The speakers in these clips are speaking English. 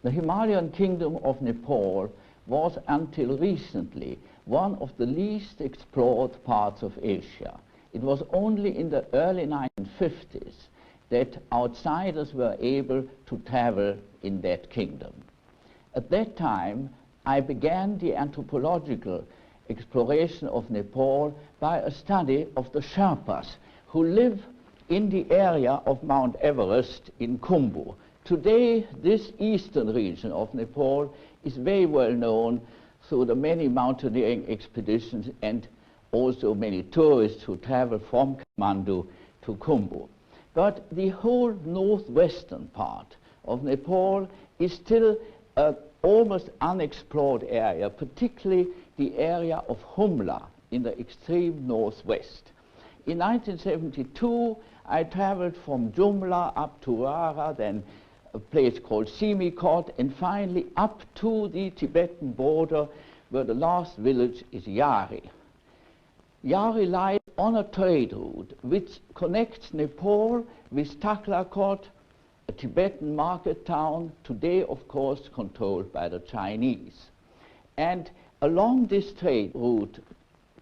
The Himalayan kingdom of Nepal was until recently one of the least explored parts of Asia. It was only in the early 1950s that outsiders were able to travel in that kingdom. At that time, I began the anthropological exploration of Nepal by a study of the Sherpas who live in the area of Mount Everest in Khumbu. Today, this eastern region of Nepal is very well known through the many mountaineering expeditions and also many tourists who travel from Kathmandu to Khumbu. But the whole northwestern part of Nepal is still an almost unexplored area, particularly the area of Humla in the extreme northwest. In 1972, I traveled from Jumla up to R.A.I, then a place called Simikot, and finally up to the Tibetan border, where the last village is Yari. Yari lies on a trade route which connects Nepal with Taklakot, a Tibetan market town, today of course controlled by the Chinese. And along this trade route,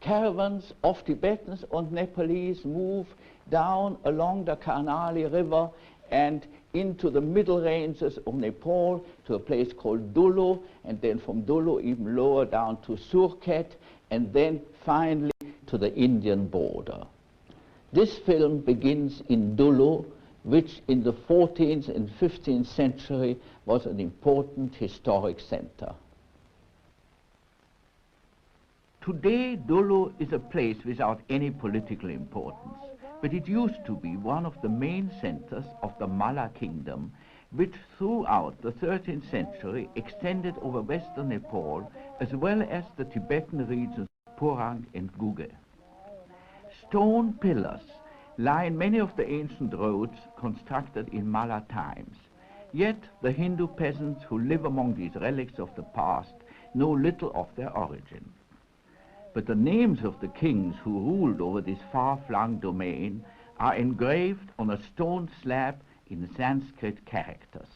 caravans of Tibetans and Nepalese move down along the Karnali River and into the middle ranges of Nepal to a place called Dulu, and then from Dulu even lower down to Surkhet, and then finally to the Indian border. This film begins in Dulu, which in the 14th and 15th century was an important historic center. Today, Dulu is a place without any political importance, but it used to be one of the main centers of the Malla kingdom, which throughout the 13th century extended over western Nepal, as well as the Tibetan regions of Purang and Guge. Stone pillars line many of the ancient roads constructed in Malla times. Yet the Hindu peasants who live among these relics of the past know little of their origin. But the names of the kings who ruled over this far-flung domain are engraved on a stone slab in Sanskrit characters.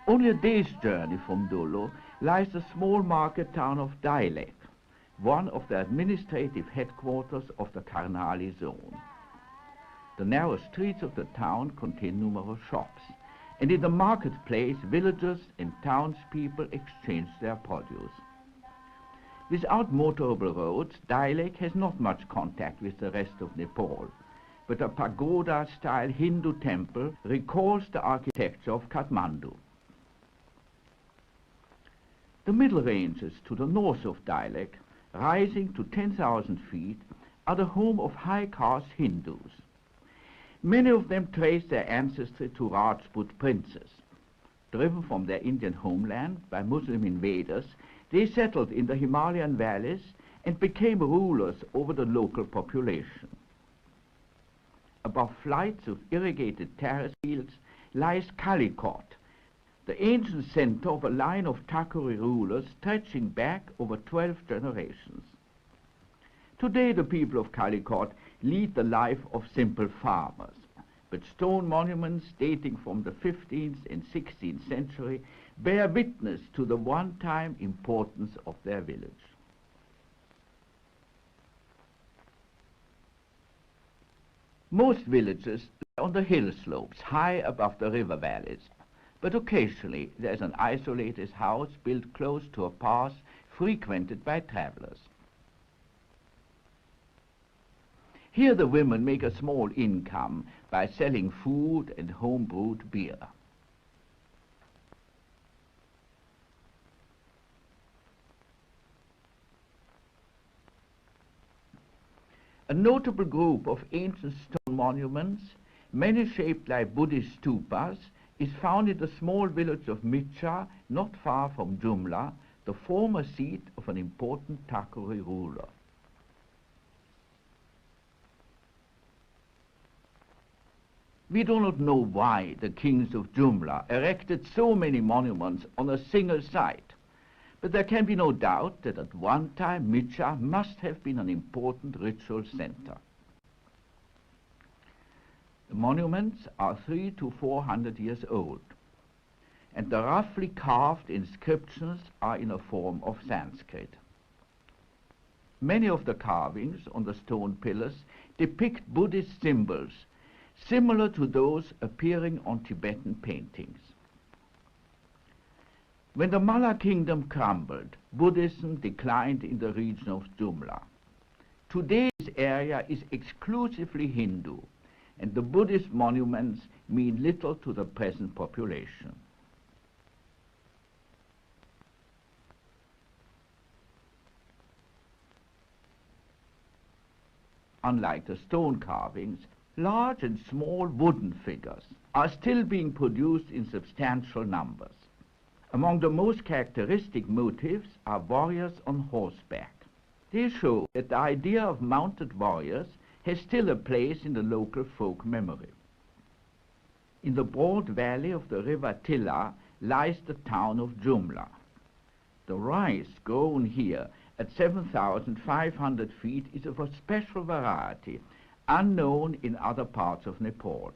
Only a day's journey from Dulu lies the small market town of Dailek, one of the administrative headquarters of the Karnali zone. The narrow streets of the town contain numerous shops, and in the marketplace, villagers and townspeople exchange their produce. Without motorable roads, Dailek has not much contact with the rest of Nepal, but a pagoda-style Hindu temple recalls the architecture of Kathmandu. The middle ranges to the north of Dailek, rising to 10,000 feet, are the home of high-caste Hindus. Many of them trace their ancestry to Rajput princes. Driven from their Indian homeland by Muslim invaders, they settled in the Himalayan valleys and became rulers over the local population. Above flights of irrigated terrace fields lies Kalikot, the ancient center of a line of Thakuri rulers stretching back over 12 generations. Today the people of Kalikot lead the life of simple farmers, but stone monuments dating from the 15th and 16th century bear witness to the one-time importance of their village. Most villages lie on the hill slopes high above the river valleys, but occasionally there is an isolated house built close to a path frequented by travelers. Here the women make a small income by selling food and home-brewed beer. A notable group of ancient stone monuments, many shaped like Buddhist stupas, is found in the small village of Micha, not far from Jumla, the former seat of an important Thakuri ruler. We do not know why the kings of Jumla erected so many monuments on a single site, but there can be no doubt that at one time Micha must have been an important ritual center. The monuments are 300 to 400 years old, and the roughly carved inscriptions are in a form of Sanskrit. Many of the carvings on the stone pillars depict Buddhist symbols similar to those appearing on Tibetan paintings. When the Malla kingdom crumbled, Buddhism declined in the region of Jumla. Today this area is exclusively Hindu, and the Buddhist monuments mean little to the present population. Unlike the stone carvings, large and small wooden figures are still being produced in substantial numbers. Among the most characteristic motifs are warriors on horseback. They show that the idea of mounted warriors has still a place in the local folk memory. In the broad valley of the river Tilla lies the town of Jumla. The rice grown here at 7,500 feet is of a special variety, unknown in other parts of Nepal.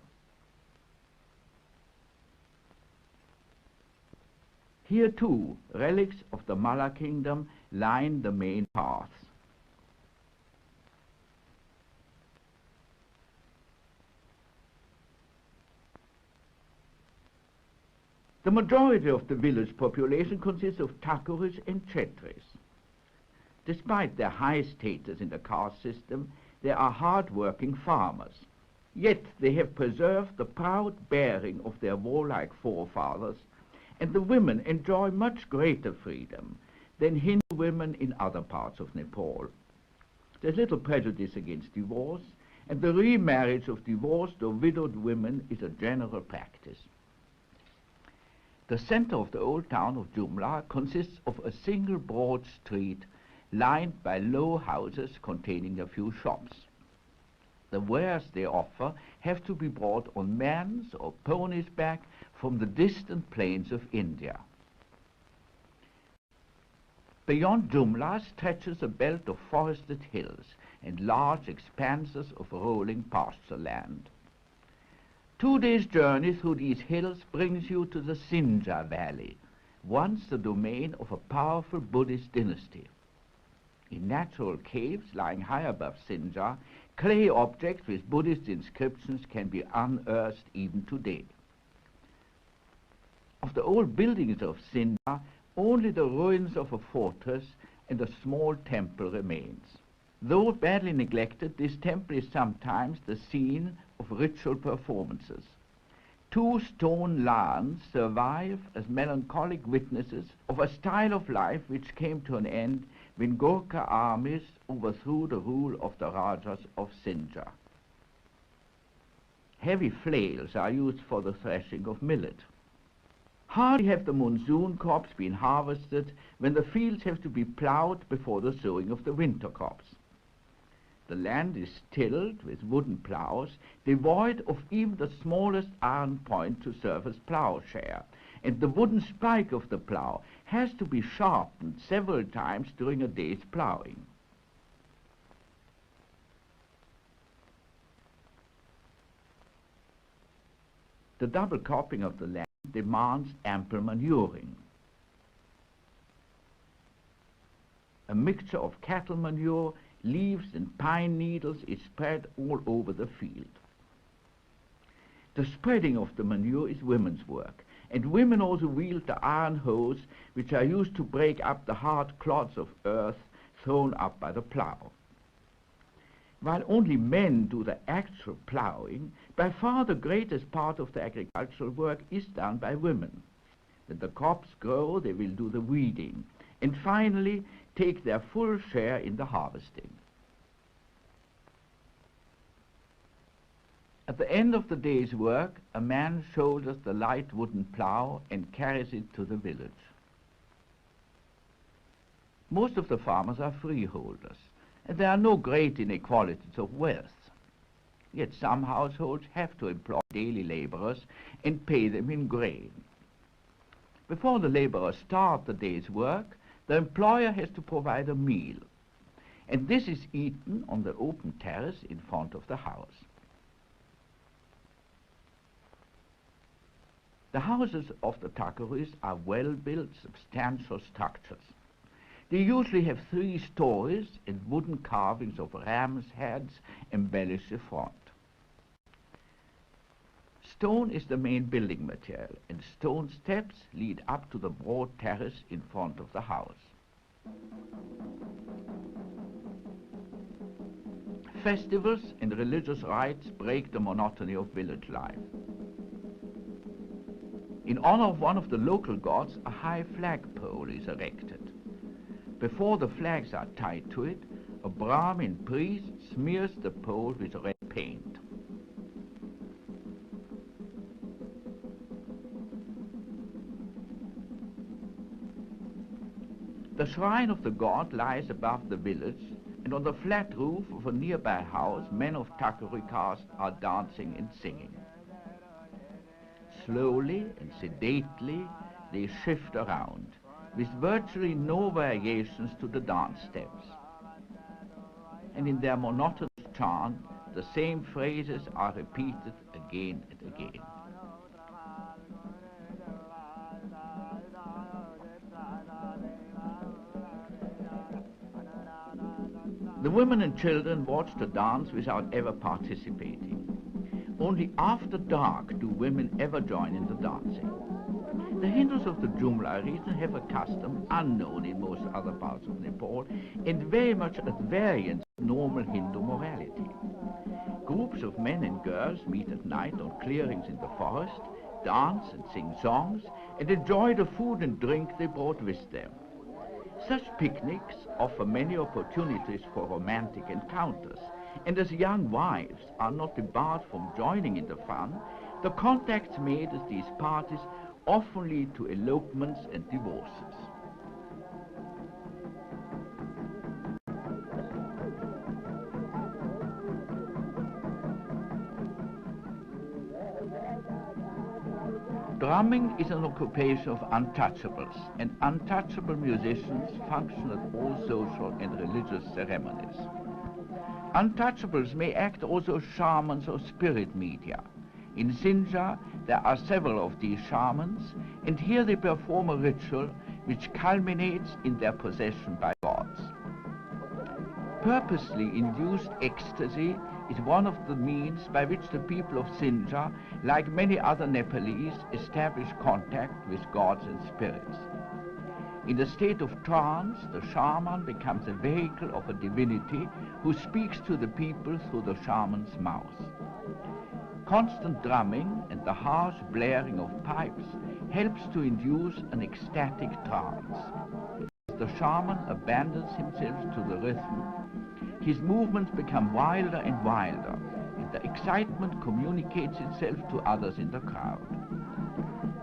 Here too, relics of the Malla kingdom line the main paths. The majority of the village population consists of Thakuris and Chetris. Despite their high status in the caste system, they are hard-working farmers. Yet they have preserved the proud bearing of their warlike forefathers, and the women enjoy much greater freedom than Hindu women in other parts of Nepal. There's little prejudice against divorce, and the remarriage of divorced or widowed women is a general practice. The center of the old town of Jumla consists of a single broad street lined by low houses containing a few shops. The wares they offer have to be brought on man's or pony's back from the distant plains of India. Beyond Jumla stretches a belt of forested hills and large expanses of rolling pasture land. 2 days' journey through these hills brings you to the Sinja Valley, once the domain of a powerful Buddhist dynasty. In natural caves lying high above Sinja, clay objects with Buddhist inscriptions can be unearthed even today. Of the old buildings of Sinja, only the ruins of a fortress and a small temple remains. Though badly neglected, this temple is sometimes the scene of ritual performances. 2 stone lions survive as melancholic witnesses of a style of life which came to an end when Gurkha armies overthrew the rule of the Rajas of Sinja. Heavy flails are used for the threshing of millet. Hardly have the monsoon crops been harvested when the fields have to be ploughed before the sowing of the winter crops. The land is tilled with wooden ploughs, devoid of even the smallest iron point to serve as ploughshare, and the wooden spike of the plough has to be sharpened several times during a day's ploughing. The double cropping of the land demands ample manuring. A mixture of cattle manure, leaves and pine needles is spread all over the field. The spreading of the manure is women's work, and women also wield the iron hoes which are used to break up the hard clods of earth thrown up by the plough. While only men do the actual ploughing, by far the greatest part of the agricultural work is done by women. When the crops grow, they will do the weeding, and finally take their full share in the harvesting. At the end of the day's work, a man shoulders the light wooden plough and carries it to the village. Most of the farmers are freeholders, and there are no great inequalities of wealth. Yet some households have to employ daily laborers and pay them in grain. Before the laborers start the day's work, the employer has to provide a meal, and this is eaten on the open terrace in front of the house. The houses of the Thakuris are well-built, substantial structures. They usually have 3 stories, and wooden carvings of ram's heads embellish the front. Stone is the main building material, and stone steps lead up to the broad terrace in front of the house. Festivals and religious rites break the monotony of village life. In honor of one of the local gods, a high flagpole is erected. Before the flags are tied to it, a Brahmin priest smears the pole with red paint. The shrine of the god lies above the village, and on the flat roof of a nearby house, men of Thakuri caste are dancing and singing. Slowly and sedately, they shift around, with virtually no variations to the dance steps. And in their monotonous chant, the same phrases are repeated again and again. The women and children watch the dance without ever participating. Only after dark do women ever join in the dancing. The Hindus of the Jumla region have a custom unknown in most other parts of Nepal and very much at variance with normal Hindu morality. Groups of men and girls meet at night on clearings in the forest, dance and sing songs, and enjoy the food and drink they brought with them. Such picnics offer many opportunities for romantic encounters, and as young wives are not debarred from joining in the fun, the contacts made at these parties often lead to elopements and divorces. Drumming is an occupation of untouchables, and untouchable musicians function at all social and religious ceremonies. Untouchables may act also as shamans or spirit media. In Sinja, there are several of these shamans, and here they perform a ritual which culminates in their possession by gods. Purposely induced ecstasy is one of the means by which the people of Sinja, like many other Nepalese, establish contact with gods and spirits. In a state of trance, the shaman becomes a vehicle of a divinity who speaks to the people through the shaman's mouth. Constant drumming and the harsh blaring of pipes helps to induce an ecstatic trance. As the shaman abandons himself to the rhythm, his movements become wilder and wilder, and the excitement communicates itself to others in the crowd.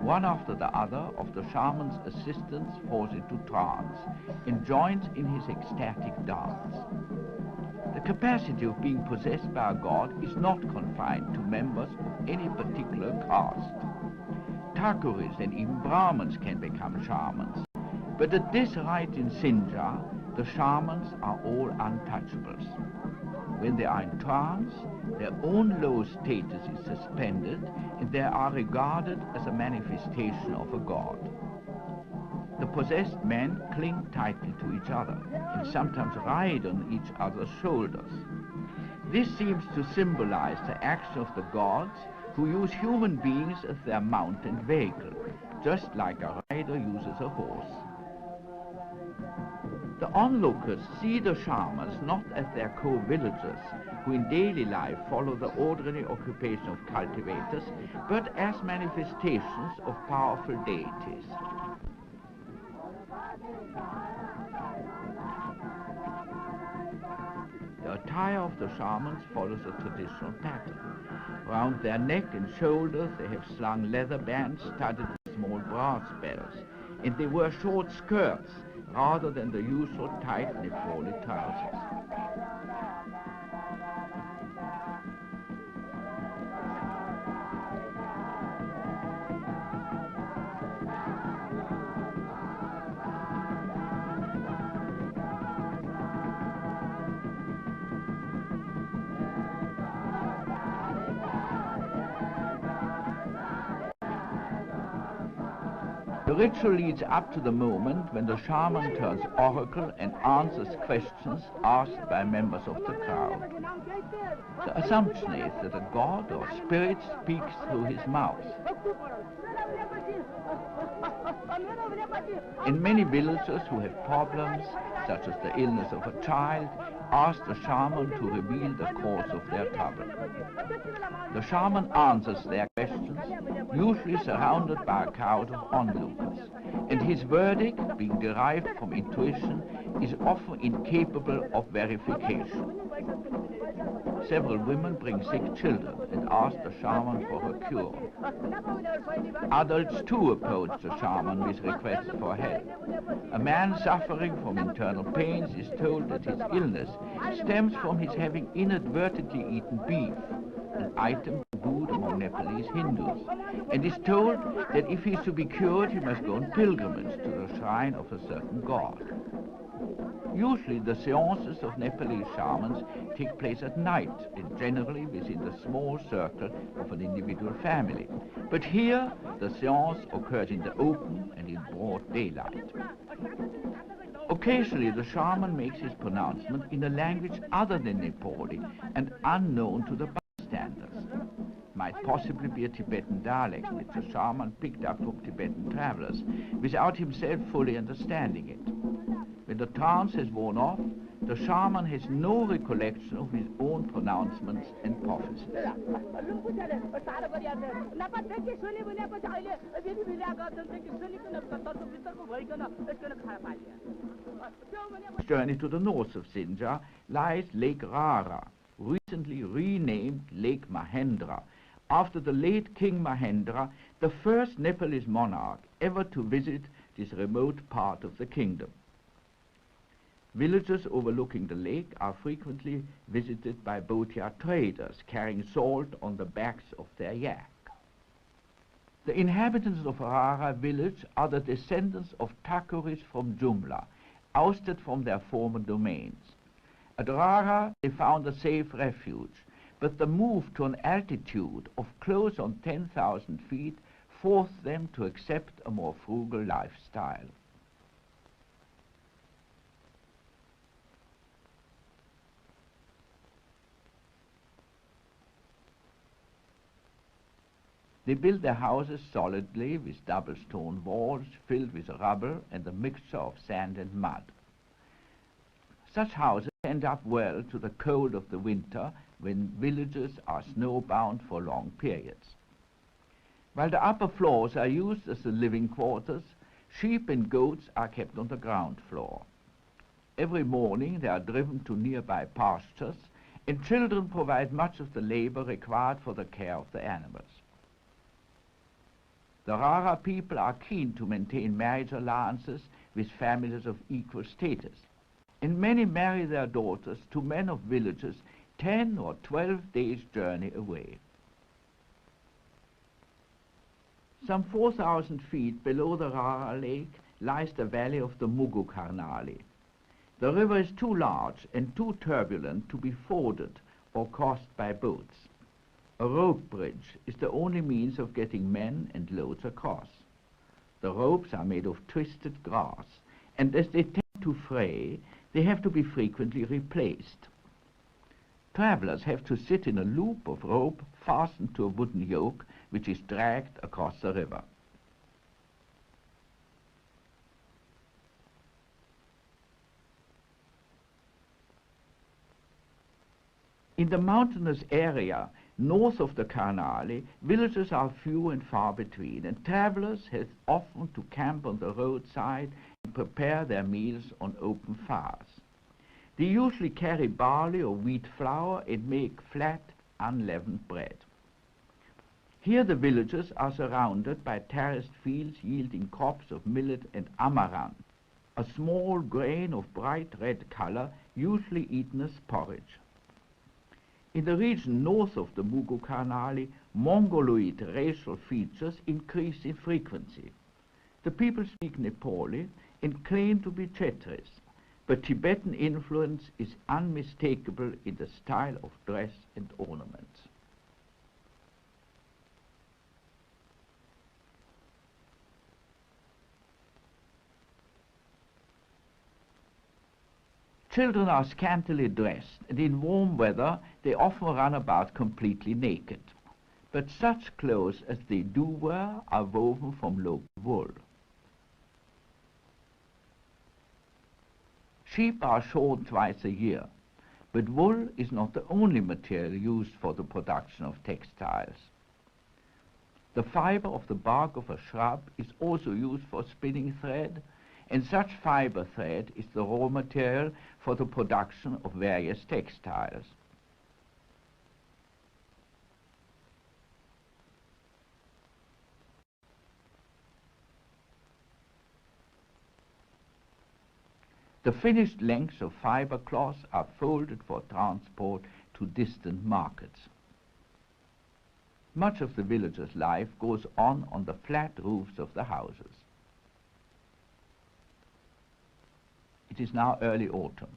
One after the other of the shaman's assistants falls into trance and joins in his ecstatic dance. The capacity of being possessed by a god is not confined to members of any particular caste. Thakuris and even Brahmins can become shamans, but at this rite in Sinja, the shamans are all untouchables. When they are in trance, their own low status is suspended and they are regarded as a manifestation of a god. The possessed men cling tightly to each other and sometimes ride on each other's shoulders. This seems to symbolize the action of the gods who use human beings as their mount and vehicle, just like a rider uses a horse. The onlookers see the shamans not as their co-villagers, who in daily life follow the ordinary occupation of cultivators, but as manifestations of powerful deities. The attire of the shamans follows a traditional pattern. Round their neck and shoulders they have slung leather bands studded with small brass bells, and they wear short skirts rather than the usual tight Nepali trousers. ritual leads up to the moment when the shaman turns oracle and answers questions asked by members of the crowd. The assumption is that a god or spirit speaks through his mouth. In many villages who have problems, such as the illness of a child, ask the shaman to reveal the cause of their trouble. The shaman answers their questions, usually surrounded by a crowd of onlookers, and his verdict, being derived from intuition, is often incapable of verification. Several women bring sick children and ask the shaman for a cure. Adults too approach the shaman with requests for help. A man suffering from internal pains is told that his illness stems from his having inadvertently eaten beef, an item tabooed among Nepalese Hindus, and is told that if he is to be cured, he must go on pilgrimage to the shrine of a certain god. Usually the seances of Nepalese shamans take place at night and generally within the small circle of an individual family. But here the seance occurs in the open and in broad daylight. Occasionally the shaman makes his pronouncement in a language other than Nepali and unknown to the bystanders. It might possibly be a Tibetan dialect which the shaman picked up from Tibetan travelers without himself fully understanding it. When the trance has worn off, the shaman has no recollection of his own pronouncements and prophecies. Journey to the north of Sinjar lies Lake R.A.I, recently renamed Lake Mahendra, after the late King Mahendra, the first Nepalese monarch ever to visit this remote part of the kingdom. Villages overlooking the lake are frequently visited by Bhotia traders carrying salt on the backs of their yak. The inhabitants of R.A.I village are the descendants of Thakuris from Jumla, ousted from their former domains. At R.A.I they found a safe refuge, but the move to an altitude of close on 10,000 feet forced them to accept a more frugal lifestyle. They build their houses solidly with double stone walls filled with rubble and a mixture of sand and mud. Such houses stand up well to the cold of the winter when villages are snowbound for long periods. While the upper floors are used as the living quarters, sheep and goats are kept on the ground floor. Every morning they are driven to nearby pastures, and children provide much of the labor required for the care of the animals. The R.A.I people are keen to maintain marriage alliances with families of equal status, and many marry their daughters to men of villages 10 or 12 days' journey away. Some 4,000 feet below the R.A.I lake lies the valley of the Mugu Karnali. The river is too large and too turbulent to be forded or crossed by boats. A rope bridge is the only means of getting men and loads across. The ropes are made of twisted grass, and as they tend to fray, they have to be frequently replaced. Travelers have to sit in a loop of rope fastened to a wooden yoke, which is dragged across the river. In the mountainous area north of the Karnali, villages are few and far between, and travelers have often to camp on the roadside and prepare their meals on open fires. They usually carry barley or wheat flour and make flat, unleavened bread. Here the villages are surrounded by terraced fields yielding crops of millet and amaranth, a small grain of bright red color usually eaten as porridge. In the region north of the Mugu Karnali, Mongoloid racial features increase in frequency. The people speak Nepali and claim to be Chetris, but Tibetan influence is unmistakable in the style of dress and ornaments. Children are scantily dressed, and in warm weather they often run about completely naked. But such clothes as they do wear are woven from local wool. Sheep are shorn twice a year, but wool is not the only material used for the production of textiles. The fiber of the bark of a shrub is also used for spinning thread, and such fiber thread is the raw material for the production of various textiles. The finished lengths of fiber cloth are folded for transport to distant markets. Much of the villagers' life goes on the flat roofs of the houses. It is now early autumn.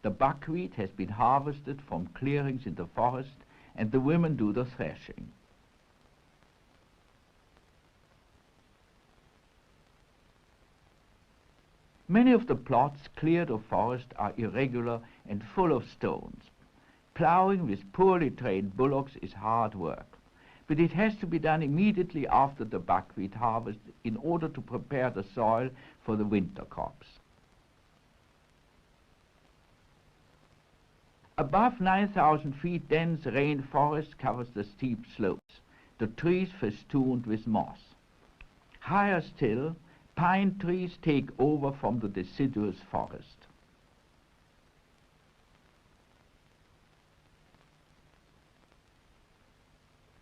The buckwheat has been harvested from clearings in the forest, and the women do the threshing. Many of the plots cleared of forest are irregular and full of stones. Ploughing with poorly trained bullocks is hard work, but it has to be done immediately after the buckwheat harvest in order to prepare the soil for the winter crops. Above 9,000 feet, dense rainforest covers the steep slopes, the trees festooned with moss. Higher still, pine trees take over from the deciduous forest.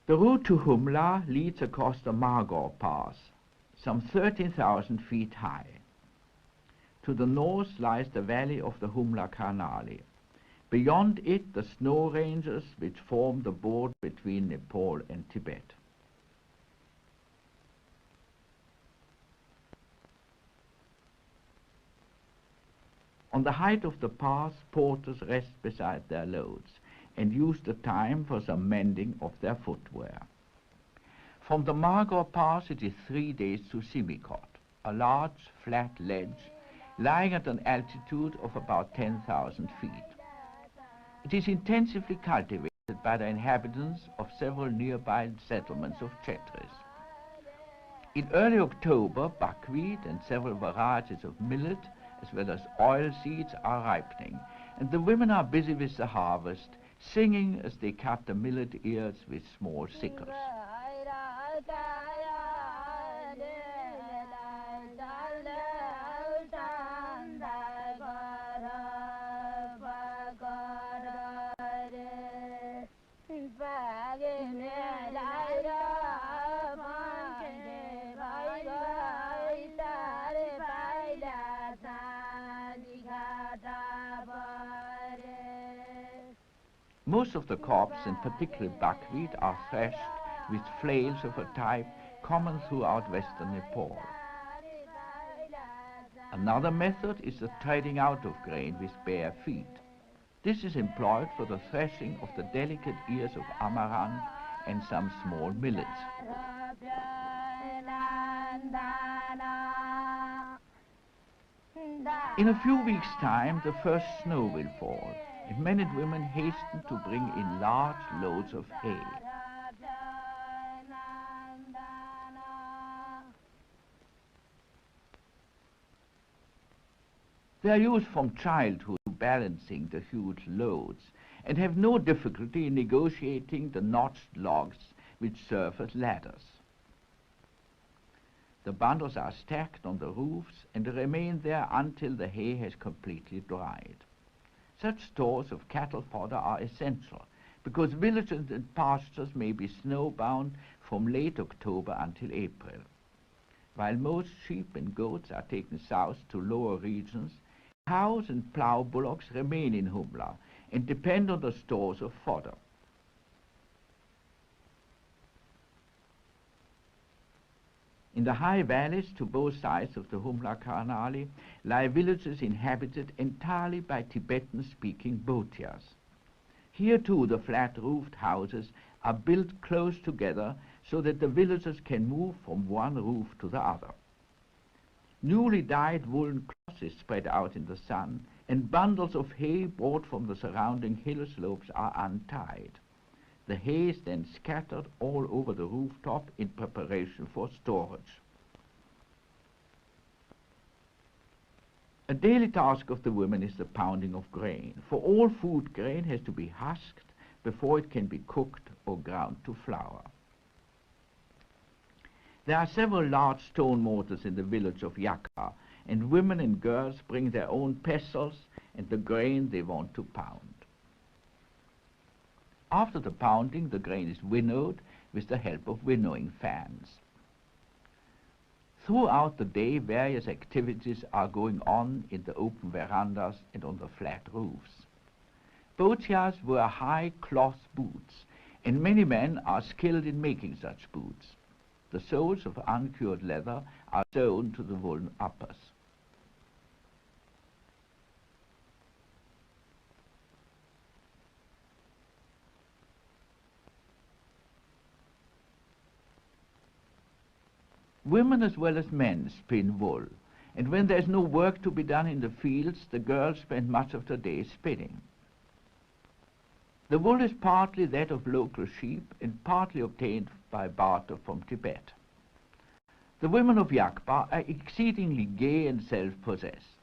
The route to Humla leads across the Margor Pass, some 13,000 feet high. To the north lies the valley of the Humla Karnali. Beyond it, the snow ranges which form the border between Nepal and Tibet. On the height of the pass, porters rest beside their loads and use the time for some mending of their footwear. From the Margor Pass it is 3 days to Simikot, a large flat ledge lying at an altitude of about 10,000 feet. It is intensively cultivated by the inhabitants of several nearby settlements of Chetris. In early October, buckwheat and several varieties of millet, as well as oil seeds, are ripening, and the women are busy with the harvest, singing as they cut the millet ears with small sickles. Most of the crops, and particularly buckwheat, are threshed with flails of a type common throughout western Nepal. Another method is the treading out of grain with bare feet. This is employed for the threshing of the delicate ears of amaranth and some small millets. In a few weeks' time, the first snow will fall, and men and women hasten to bring in large loads of hay. They are used from childhood to balancing the huge loads, and have no difficulty in negotiating the notched logs which serve as ladders. The bundles are stacked on the roofs and remain there until the hay has completely dried. Such stores of cattle fodder are essential, because villages and pastures may be snowbound from late October until April. While most sheep and goats are taken south to lower regions, cows and plough bullocks remain in Humla and depend on the stores of fodder. In the high valleys to both sides of the Humla Karnali lie villages inhabited entirely by Tibetan-speaking Bhotias. Here too the flat-roofed houses are built close together so that the villagers can move from one roof to the other. Newly dyed woolen cloth is spread out in the sun, and bundles of hay brought from the surrounding hill slopes are untied. The hay is then scattered all over the rooftop in preparation for storage. A daily task of the women is the pounding of grain, for all food grain has to be husked before it can be cooked or ground to flour. There are several large stone mortars in the village of Yakpa, and women and girls bring their own pestles and the grain they want to pound. After the pounding, the grain is winnowed with the help of winnowing fans. Throughout the day, various activities are going on in the open verandas and on the flat roofs. Botias wear high cloth boots, and many men are skilled in making such boots. The soles of uncured leather are sewn to the woolen uppers. Women as well as men spin wool, and when there is no work to be done in the fields, the girls spend much of the day spinning. The wool is partly that of local sheep and partly obtained by barter from Tibet. The women of Yakpa are exceedingly gay and self-possessed.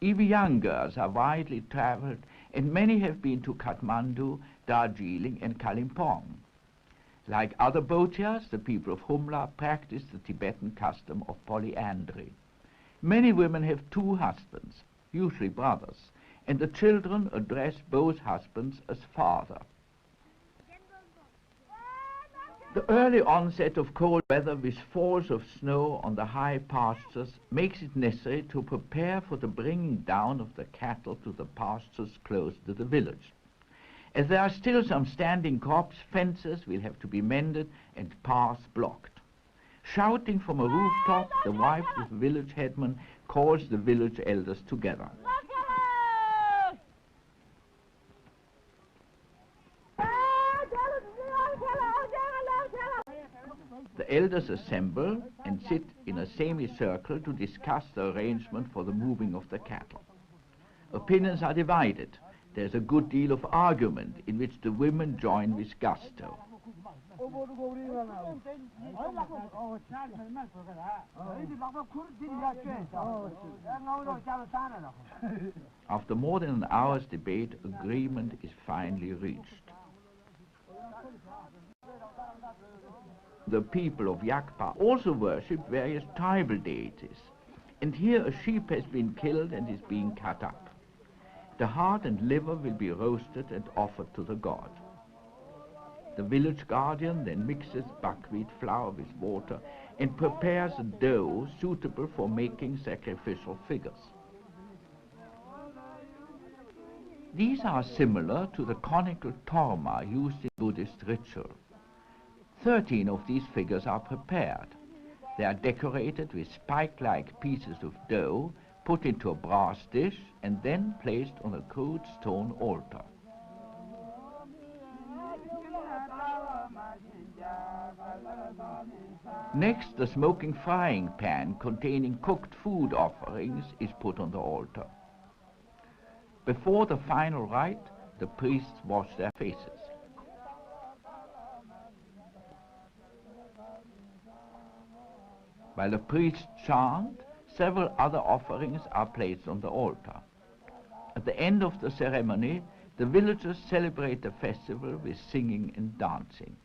Even young girls are widely traveled, and many have been to Kathmandu, Darjeeling and Kalimpong. Like other Botias, the people of Humla practice the Tibetan custom of polyandry. Many women have two husbands, usually brothers, and the children address both husbands as father. The early onset of cold weather with falls of snow on the high pastures makes it necessary to prepare for the bringing down of the cattle to the pastures close to the village. As there are still some standing crops, fences will have to be mended and paths blocked. Shouting from a rooftop, the wife of the village headman calls the village elders together. The elders assemble and sit in a semicircle to discuss the arrangement for the moving of the cattle. Opinions are divided. There's a good deal of argument in which the women join with gusto. After more than an hour's debate, agreement is finally reached. The people of Yakpa also worship various tribal deities, and here a sheep has been killed and is being cut up. The heart and liver will be roasted and offered to the god. The village guardian then mixes buckwheat flour with water and prepares a dough suitable for making sacrificial figures. These are similar to the conical torma used in Buddhist ritual. 13 of these figures are prepared. They are decorated with spike-like pieces of dough put into a brass dish and then placed on a crude stone altar. Next, the smoking frying pan containing cooked food offerings is put on the altar. Before the final rite, the priests wash their faces. While the priests chant, several other offerings are placed on the altar. At the end of the ceremony, the villagers celebrate the festival with singing and dancing.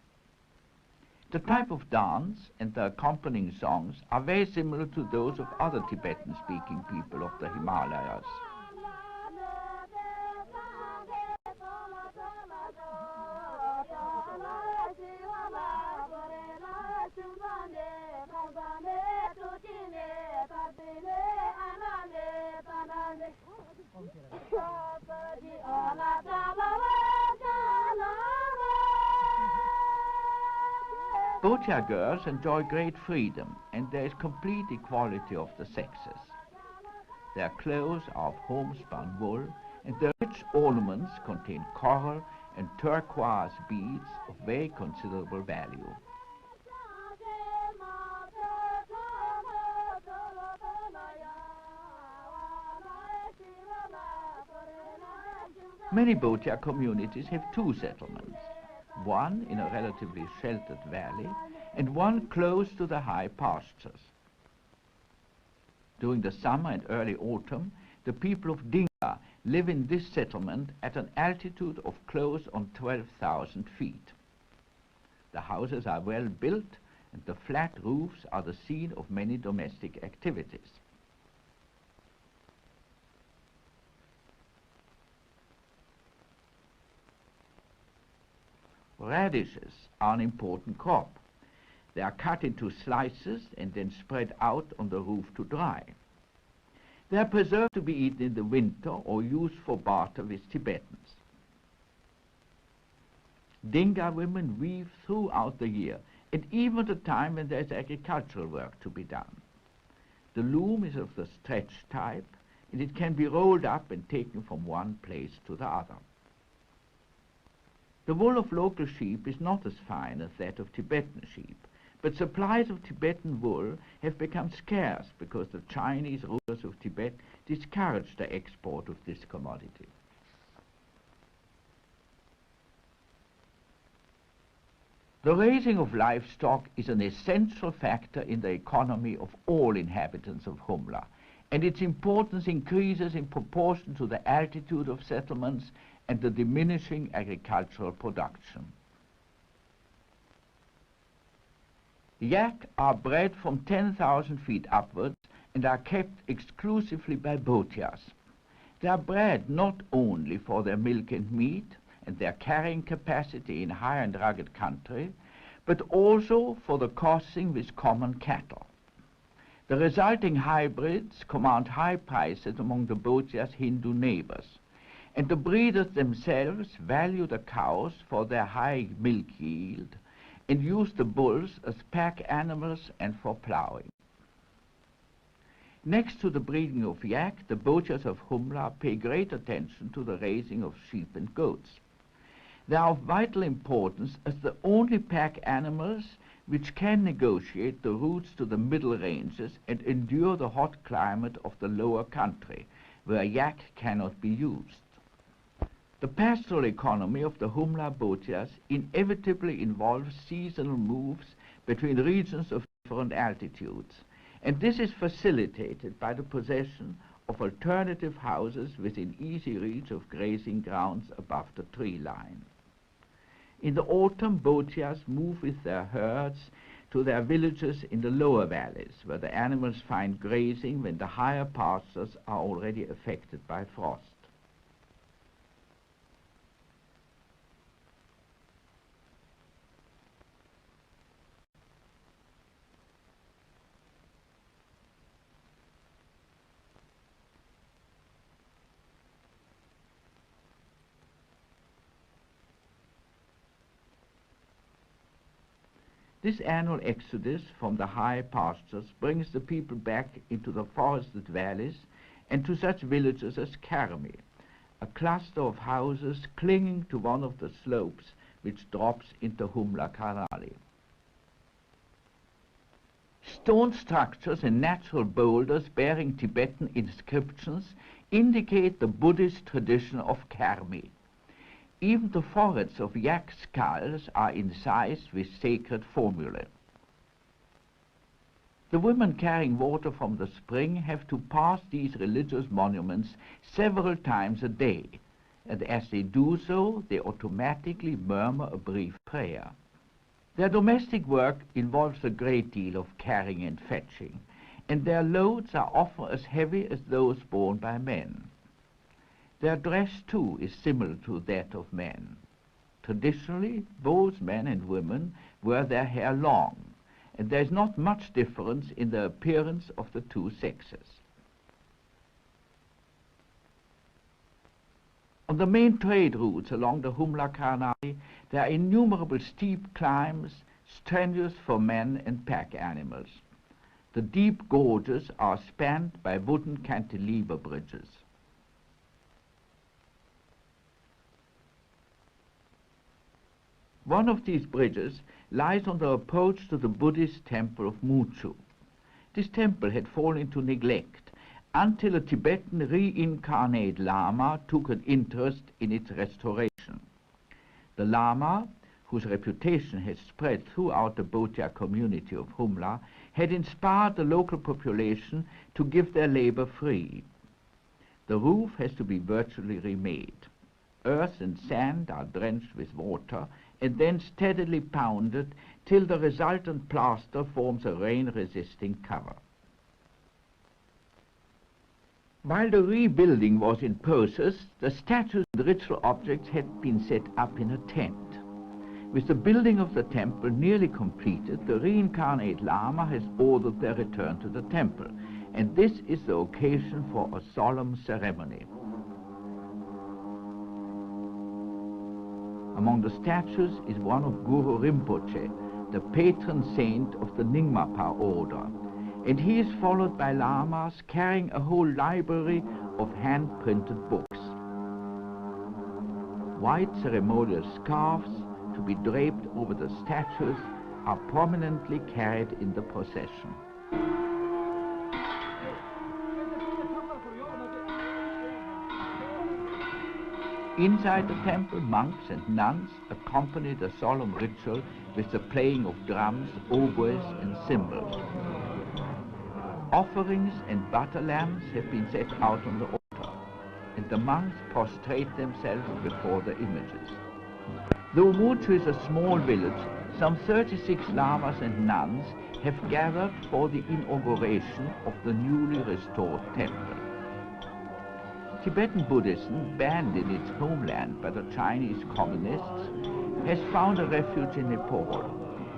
The type of dance and the accompanying songs are very similar to those of other Tibetan-speaking people of the Himalayas. Botia girls enjoy great freedom, and there is complete equality of the sexes. Their clothes are of homespun wool, and their rich ornaments contain coral and turquoise beads of very considerable value. Many Bhotia communities have two settlements, one in a relatively sheltered valley and one close to the high pastures. During the summer and early autumn, the people of Dinga live in this settlement at an altitude of close on 12,000 feet. The houses are well built and the flat roofs are the scene of many domestic activities. Radishes are an important crop. They are cut into slices and then spread out on the roof to dry. They are preserved to be eaten in the winter or used for barter with Tibetans. Dinga women weave throughout the year, and even at a time when there is agricultural work to be done. The loom is of the stretch type, and it can be rolled up and taken from one place to the other. The wool of local sheep is not as fine as that of Tibetan sheep, but supplies of Tibetan wool have become scarce because the Chinese rulers of Tibet discouraged the export of this commodity. The raising of livestock is an essential factor in the economy of all inhabitants of Humla, and its importance increases in proportion to the altitude of settlements and the diminishing agricultural production. Yak are bred from 10,000 feet upwards and are kept exclusively by Bhotias. They are bred not only for their milk and meat and their carrying capacity in high and rugged country, but also for the crossing with common cattle. The resulting hybrids command high prices among the Bhotias' Hindu neighbors, and the breeders themselves value the cows for their high milk yield and use the bulls as pack animals and for plowing. Next to the breeding of yak, the Bhotias of Humla pay great attention to the raising of sheep and goats. They are of vital importance as the only pack animals which can negotiate the routes to the middle ranges and endure the hot climate of the lower country, where yak cannot be used. The pastoral economy of the Humla Bhotias inevitably involves seasonal moves between regions of different altitudes, and this is facilitated by the possession of alternative houses within easy reach of grazing grounds above the tree line. In the autumn, Bhotias move with their herds to their villages in the lower valleys, where the animals find grazing when the higher pastures are already affected by frost. This annual exodus from the high pastures brings the people back into the forested valleys and to such villages as Karmi, a cluster of houses clinging to one of the slopes which drops into Humla Karnali. Stone structures and natural boulders bearing Tibetan inscriptions indicate the Buddhist tradition of Karmi. Even the foreheads of yak skulls are incised with sacred formulae. The women carrying water from the spring have to pass these religious monuments several times a day, and as they do so, they automatically murmur a brief prayer. Their domestic work involves a great deal of carrying and fetching, and their loads are often as heavy as those borne by men. Their dress, too, is similar to that of men. Traditionally, both men and women wear their hair long, and there is not much difference in the appearance of the two sexes. On the main trade routes along the Humla Karnali, there are innumerable steep climbs, strenuous for men and pack animals. The deep gorges are spanned by wooden cantilever bridges. One of these bridges lies on the approach to the Buddhist temple of Muchu. This temple had fallen into neglect until a Tibetan reincarnate Lama took an interest in its restoration. The Lama, whose reputation had spread throughout the Bhotia community of Humla, had inspired the local population to give their labor free. The roof has to be virtually remade. Earth and sand are drenched with water and then steadily pounded till the resultant plaster forms a rain-resisting cover. While the rebuilding was in process, the statues and ritual objects had been set up in a tent. With the building of the temple nearly completed, the reincarnate Lama has ordered their return to the temple, and this is the occasion for a solemn ceremony. Among the statues is one of Guru Rinpoche, the patron saint of the Nyingmapa order, and he is followed by lamas carrying a whole library of hand-printed books. White ceremonial scarves to be draped over the statues are prominently carried in the procession. Inside the temple, monks and nuns accompany the solemn ritual with the playing of drums, oboes and cymbals. Offerings and butter lamps have been set out on the altar, and the monks prostrate themselves before the images. Though Muchu is a small village, some 36 lamas and nuns have gathered for the inauguration of the newly restored temple. Tibetan Buddhism, banned in its homeland by the Chinese communists, has found a refuge in Nepal,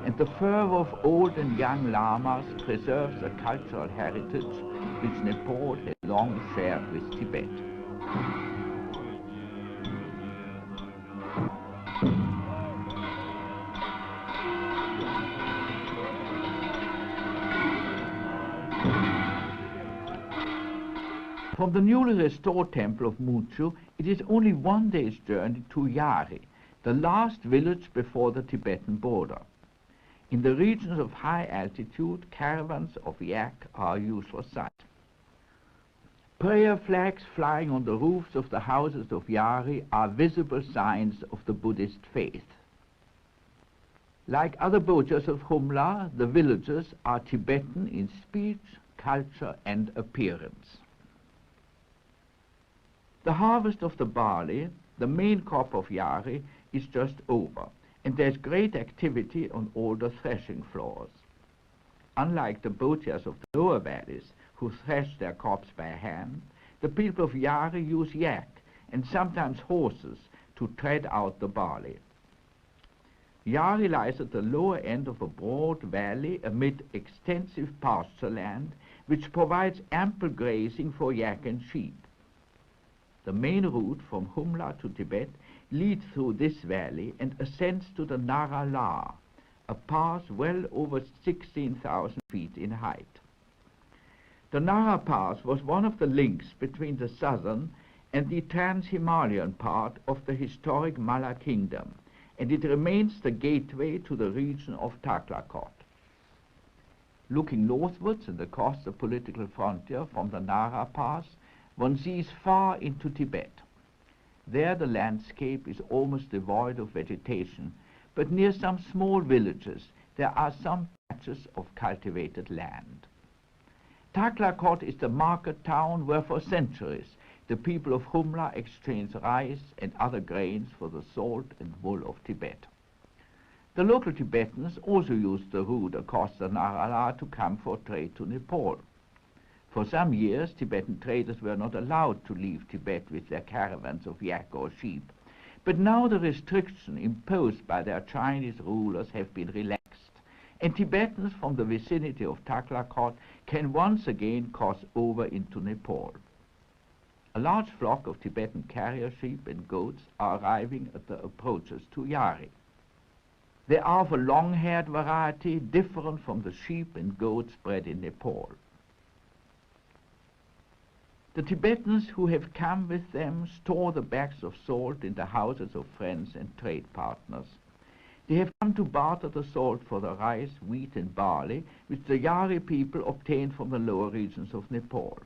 and the fervor of old and young lamas preserves a cultural heritage which Nepal has long shared with Tibet. From the newly restored temple of Muchu, it is only one day's journey to Yari, the last village before the Tibetan border. In the regions of high altitude, caravans of yak are a usual sight. Prayer flags flying on the roofs of the houses of Yari are visible signs of the Buddhist faith. Like other Bhojas of Humla, the villagers are Tibetan in speech, culture and appearance. The harvest of the barley, the main crop of Yari, is just over, and there's great activity on all the threshing floors. Unlike the Bhotias of the lower valleys, who thresh their crops by hand, the people of Yari use yak and sometimes horses to tread out the barley. Yari lies at the lower end of a broad valley amid extensive pasture land, which provides ample grazing for yak and sheep. The main route from Humla to Tibet leads through this valley and ascends to the Nara La, a pass well over 16,000 feet in height. The Nara Pass was one of the links between the southern and the trans-Himalayan part of the historic Mala kingdom, and it remains the gateway to the region of Taklakot. Looking northwards and across the political frontier from the Nara Pass, one sees far into Tibet. There the landscape is almost devoid of vegetation, but near some small villages there are some patches of cultivated land. Taklakot is the market town where for centuries the people of Humla exchanged rice and other grains for the salt and wool of Tibet. The local Tibetans also used the route across the Nara to come for trade to Nepal. For some years, Tibetan traders were not allowed to leave Tibet with their caravans of yak or sheep, but now the restrictions imposed by their Chinese rulers have been relaxed, and Tibetans from the vicinity of Taklakot can once again cross over into Nepal. A large flock of Tibetan carrier sheep and goats are arriving at the approaches to Yari. They are of a long-haired variety, different from the sheep and goats bred in Nepal. The Tibetans who have come with them store the bags of salt in the houses of friends and trade partners. They have come to barter the salt for the rice, wheat and barley which the Yari people obtain from the lower regions of Nepal.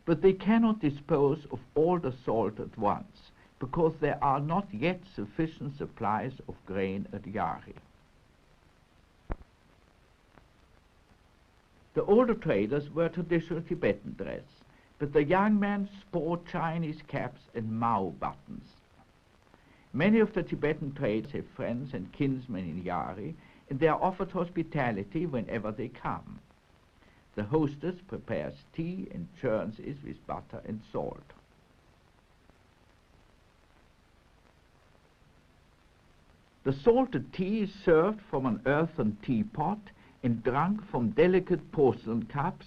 But they cannot dispose of all the salt at once, because there are not yet sufficient supplies of grain at Yari. The older traders wear traditional Tibetan dress, but the young men sport Chinese caps and Mao buttons. Many of the Tibetan traders have friends and kinsmen in Yari, and they are offered hospitality whenever they come. The hostess prepares tea and churns it with butter and salt. The salted tea is served from an earthen teapot and drunk from delicate porcelain cups,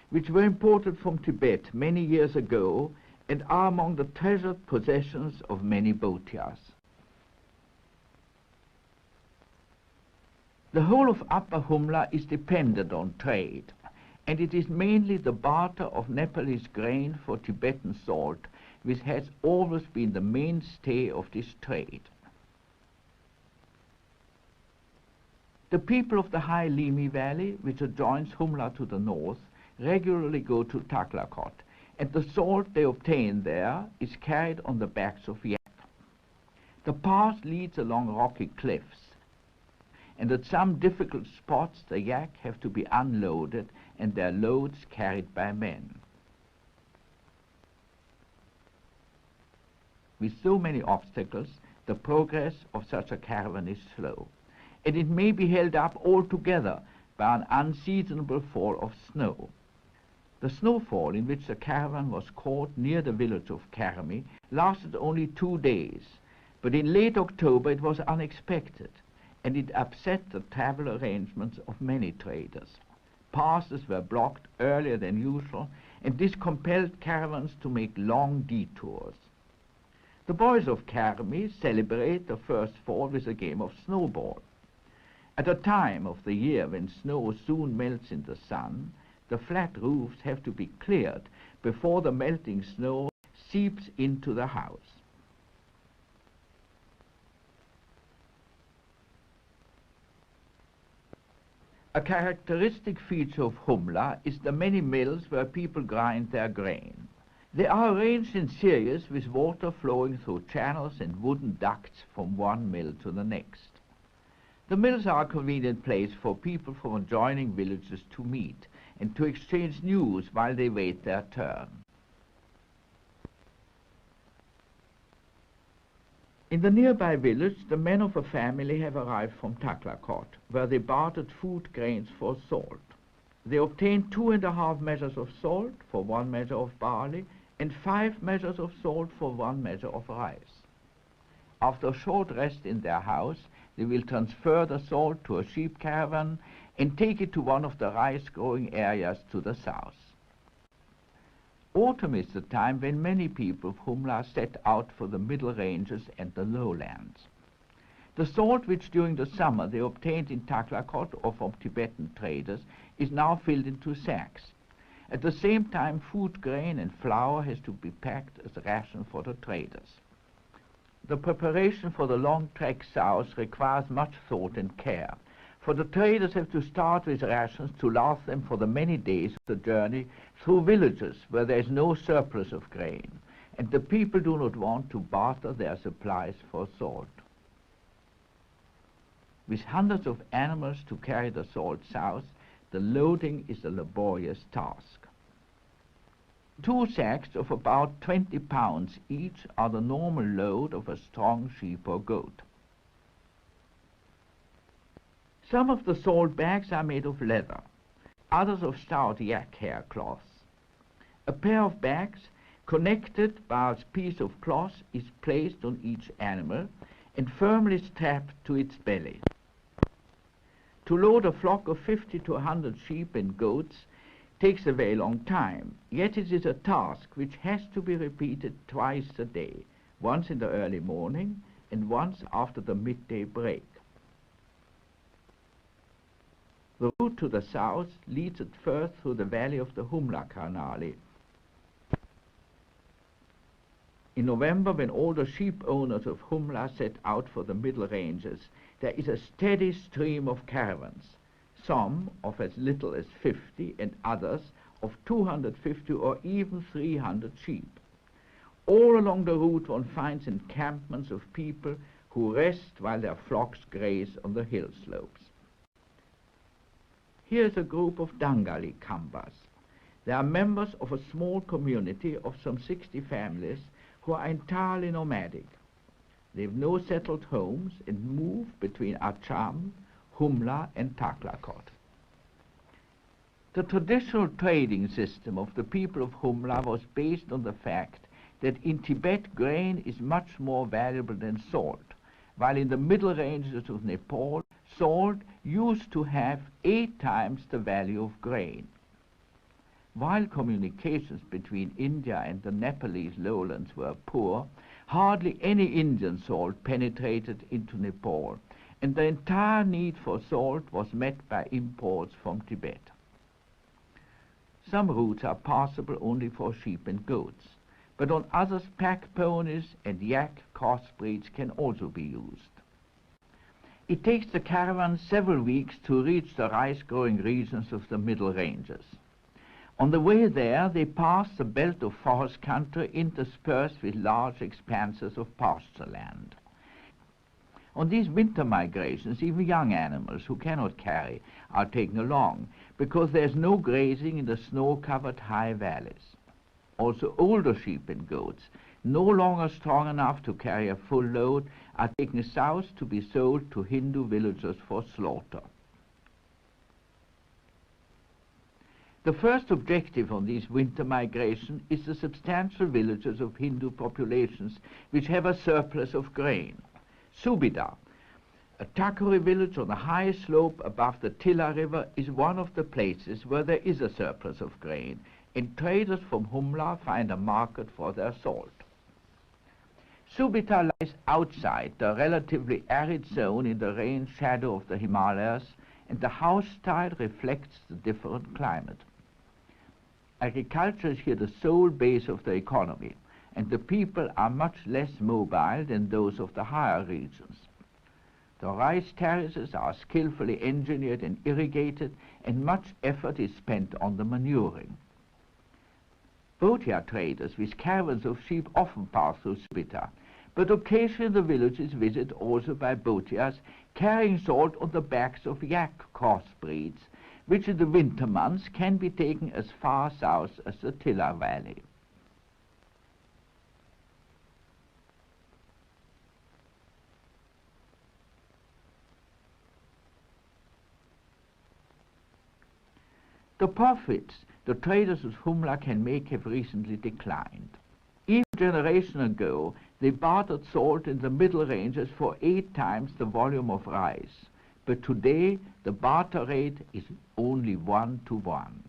which were imported from Tibet many years ago and are among the treasured possessions of many Bhotias. The whole of Upper Humla is dependent on trade, and it is mainly the barter of Nepalese grain for Tibetan salt which has always been the mainstay of this trade. The people of the high Limi Valley, which adjoins Humla to the north, regularly go to Taklakot, and the salt they obtain there is carried on the backs of yak. The path leads along rocky cliffs, and at some difficult spots the yak have to be unloaded and their loads carried by men. With so many obstacles, the progress of such a caravan is slow, and it may be held up altogether by an unseasonable fall of snow. The snowfall in which the caravan was caught near the village of Karmi lasted only 2 days, but in late October it was unexpected, and it upset the travel arrangements of many traders. Passes were blocked earlier than usual, and this compelled caravans to make long detours. The boys of Karmi celebrate the first fall with a game of snowball. At a time of the year when snow soon melts in the sun, the flat roofs have to be cleared before the melting snow seeps into the house. A characteristic feature of Humla is the many mills where people grind their grain. They are arranged in series with water flowing through channels and wooden ducts from one mill to the next. The mills are a convenient place for people from adjoining villages to meet and to exchange news while they wait their turn. In the nearby village, the men of a family have arrived from Taklakot, where they bartered food grains for salt. They obtained 2.5 measures of salt for 1 measure of barley and 5 measures of salt for 1 measure of rice. After a short rest in their house, they will transfer the salt to a sheep caravan and take it to one of the rice-growing areas to the south. Autumn is the time when many people of Humla set out for the middle ranges and the lowlands. The salt which during the summer they obtained in Taklakot or from Tibetan traders is now filled into sacks. At the same time, food grain and flour has to be packed as a ration for the traders. The preparation for the long trek south requires much thought and care, for the traders have to start with rations to last them for the many days of the journey through villages where there is no surplus of grain, and the people do not want to barter their supplies for salt. With hundreds of animals to carry the salt south, the loading is a laborious task. 2 sacks of about 20 pounds each are the normal load of a strong sheep or goat. Some of the salt bags are made of leather, others of stout yak hair cloth. A pair of bags connected by a piece of cloth is placed on each animal and firmly strapped to its belly. To load a flock of 50 to 100 sheep and goats takes a very long time, yet it is a task which has to be repeated twice a day, once in the early morning and once after the midday break. The route to the south leads at first through the valley of the Humla Karnali. In November, when all the sheep owners of Humla set out for the middle ranges, there is a steady stream of caravans, some of as little as 50 and others of 250 or even 300 sheep. All along the route one finds encampments of people who rest while their flocks graze on the hill slopes. Here is a group of Dangali Kambas. They are members of a small community of some 60 families who are entirely nomadic. They have no settled homes and move between Acham, Humla and Taklakot. The traditional trading system of the people of Humla was based on the fact that in Tibet grain is much more valuable than salt, while in the middle ranges of Nepal, salt used to have 8 times the value of grain. While communications between India and the Nepalese lowlands were poor, hardly any Indian salt penetrated into Nepal, and the entire need for salt was met by imports from Tibet. Some routes are passable only for sheep and goats, but on others pack ponies and yak crossbreeds can also be used. It takes the caravan several weeks to reach the rice-growing regions of the middle ranges. On the way there, they pass the belt of forest country interspersed with large expanses of pasture land. On these winter migrations, even young animals who cannot carry are taken along, because there is no grazing in the snow-covered high valleys. Also older sheep and goats, no longer strong enough to carry a full load, are taken south to be sold to Hindu villagers for slaughter. The first objective on these winter migrations is the substantial villages of Hindu populations which have a surplus of grain. Subida, a Thakuri village on the highest slope above the Tilla River, is one of the places where there is a surplus of grain, and traders from Humla find a market for their salt. Subita lies outside the relatively arid zone in the rain shadow of the Himalayas, and the house style reflects the different climate. Agriculture is here the sole base of the economy, and the people are much less mobile than those of the higher regions. The rice terraces are skillfully engineered and irrigated, and much effort is spent on the manuring. Bhotia traders with caravans of sheep often pass through Subita, but occasionally the village is visited also by Bhotias carrying salt on the backs of yak crossbreeds, which in the winter months can be taken as far south as the Tilla Valley. The profits the traders of Humla can make have recently declined. Even a generation ago, they bartered salt in the middle ranges for 8 times the volume of rice, but today the barter rate is only 1 to 1.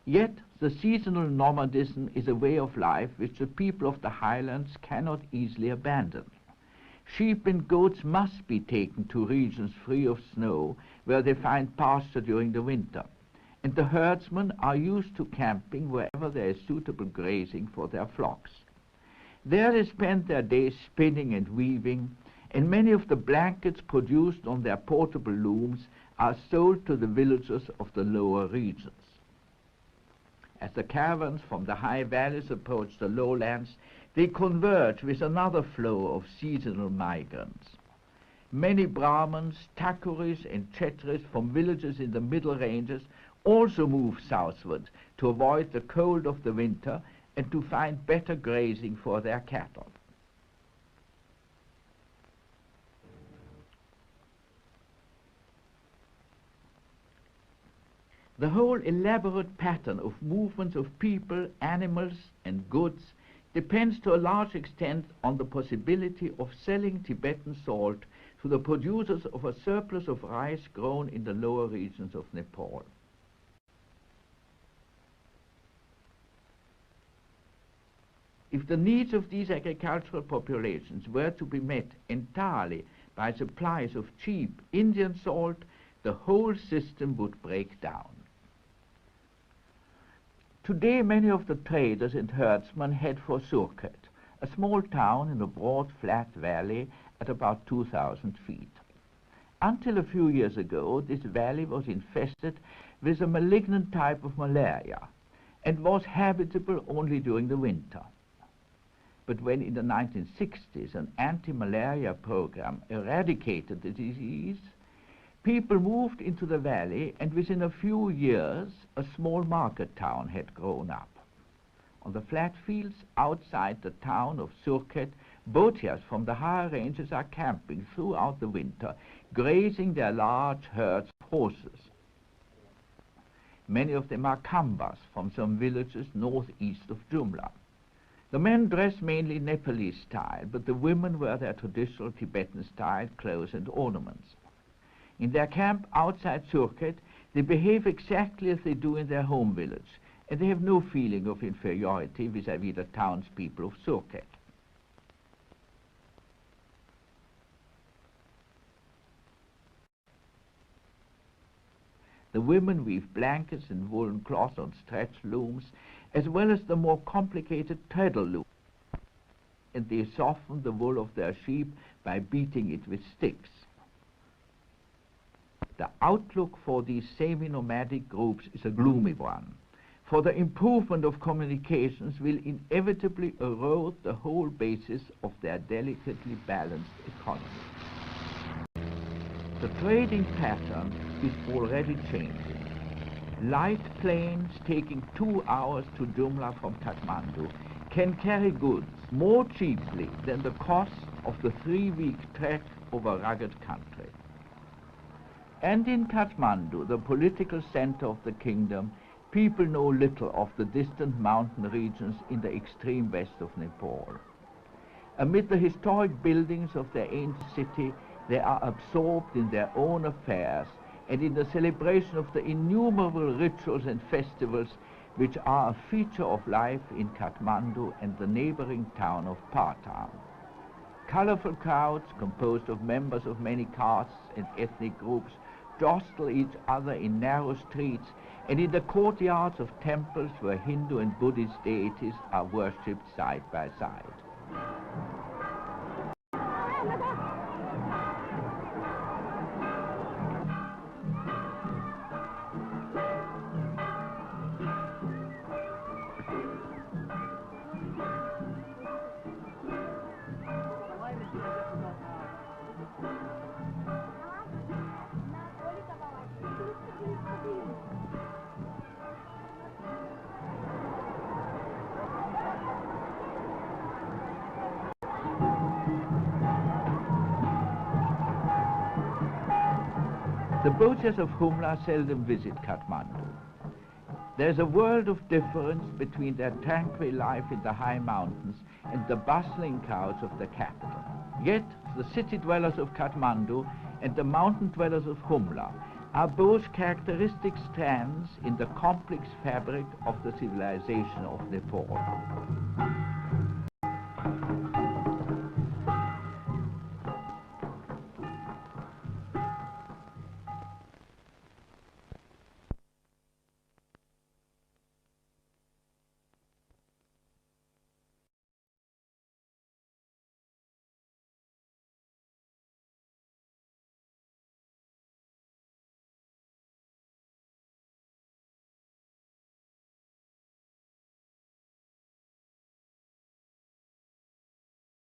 Yet the seasonal nomadism is a way of life which the people of the highlands cannot easily abandon. Sheep and goats must be taken to regions free of snow where they find pasture during the winter, and the herdsmen are used to camping wherever there is suitable grazing for their flocks. There they spend their days spinning and weaving, and many of the blankets produced on their portable looms are sold to the villagers of the lower regions. As the caravans from the high valleys approach the lowlands, they converge with another flow of seasonal migrants. Many Brahmins, Thakuris and Chetris from villages in the middle ranges also move southward to avoid the cold of the winter and to find better grazing for their cattle. The whole elaborate pattern of movements of people, animals and goods depends to a large extent on the possibility of selling Tibetan salt to the producers of a surplus of rice grown in the lower regions of Nepal. If the needs of these agricultural populations were to be met entirely by supplies of cheap Indian salt, the whole system would break down. Today many of the traders and herdsmen head for Surkhet, a small town in a broad flat valley at about 2,000 feet. Until a few years ago, this valley was infested with a malignant type of malaria and was habitable only during the winter. But when in the 1960s an anti-malaria program eradicated the disease, people moved into the valley, and within a few years a small market town had grown up. On the flat fields outside the town of Surkhet, Bhotias from the higher ranges are camping throughout the winter, grazing their large herds of horses. Many of them are Khambas from some villages northeast of Jumla. The men dress mainly Nepalese style, but the women wear their traditional Tibetan style clothes and ornaments. In their camp outside Surkhet, they behave exactly as they do in their home village, and they have no feeling of inferiority vis-à-vis the townspeople of Surkhet. The women weave blankets and woolen cloth on stretch looms, as well as the more complicated treadle loom, and they soften the wool of their sheep by beating it with sticks. The outlook for these semi-nomadic groups is a gloomy one, for the improvement of communications will inevitably erode the whole basis of their delicately balanced economy. The trading pattern is already changing. Light planes taking 2 hours to Jumla from Kathmandu can carry goods more cheaply than the cost of the 3-week trek over rugged country. And in Kathmandu, the political center of the kingdom, people know little of the distant mountain regions in the extreme west of Nepal. Amid the historic buildings of their ancient city, they are absorbed in their own affairs and in the celebration of the innumerable rituals and festivals which are a feature of life in Kathmandu and the neighboring town of Partam. Colorful crowds composed of members of many castes and ethnic groups jostle each other in narrow streets and in the courtyards of temples where Hindu and Buddhist deities are worshipped side by side. The Bhotias of Humla seldom visit Kathmandu. There is a world of difference between their tranquil life in the high mountains and the bustling crowds of the capital. Yet the city dwellers of Kathmandu and the mountain dwellers of Humla are both characteristic strands in the complex fabric of the civilization of Nepal.